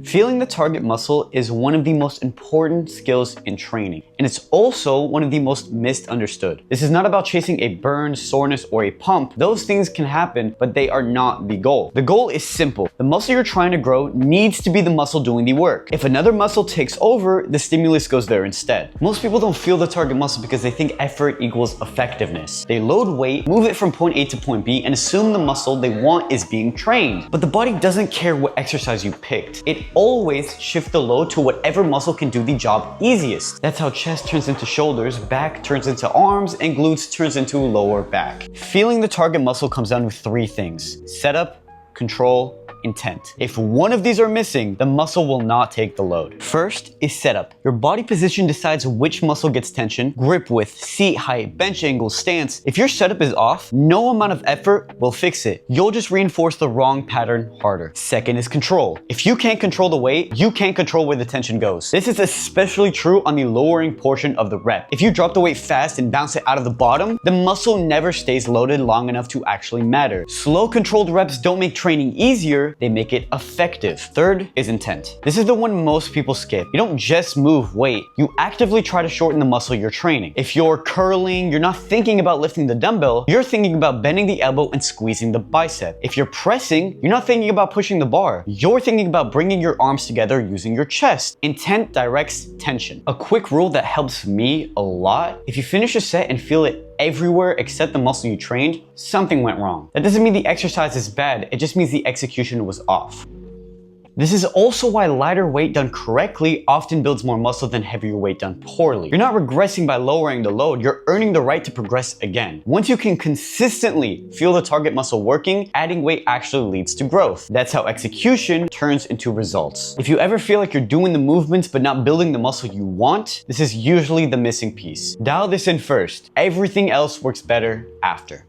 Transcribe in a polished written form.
Feeling the target muscle is one of the most important skills in training, and it's also one of the most misunderstood. This is not about chasing a burn, soreness, or a pump. Those things can happen, but they are not the goal. The goal is simple. The muscle you're trying to grow needs to be the muscle doing the work. If another muscle takes over, the stimulus goes there instead. Most people don't feel the target muscle because they think effort equals effectiveness. They load weight, move it from point A to point B, and assume the muscle they want is being trained. But the body doesn't care what exercise you picked. It always shift the load to whatever muscle can do the job easiest. That's how chest turns into shoulders, back turns into arms, and glutes turns into lower back. Feeling the target muscle comes down to three things: setup, control, intent. If one of these are missing, the muscle will not take the load. First is setup. Your body position decides which muscle gets tension, grip width, seat height, bench angle, stance. If your setup is off, no amount of effort will fix it. You'll just reinforce the wrong pattern harder. Second is control. If you can't control the weight, you can't control where the tension goes. This is especially true on the lowering portion of the rep. If you drop the weight fast and bounce it out of the bottom, the muscle never stays loaded long enough to actually matter. Slow, controlled reps don't make training easier, they make it effective. Third is intent. This is the one most people skip. You don't just move weight, you actively try to shorten the muscle you're training. If you're curling, you're not thinking about lifting the dumbbell, you're thinking about bending the elbow and squeezing the bicep. If you're pressing, you're not thinking about pushing the bar, you're thinking about bringing your arms together using your chest. Intent directs tension. A quick rule that helps me a lot: if you finish a set and feel it everywhere except the muscle you trained, something went wrong. That doesn't mean the exercise is bad, it just means the execution was off. This is also why lighter weight done correctly often builds more muscle than heavier weight done poorly. You're not regressing by lowering the load, you're earning the right to progress again. Once you can consistently feel the target muscle working, adding weight actually leads to growth. That's how execution turns into results. If you ever feel like you're doing the movements but not building the muscle you want, this is usually the missing piece. Dial this in first. Everything else works better after.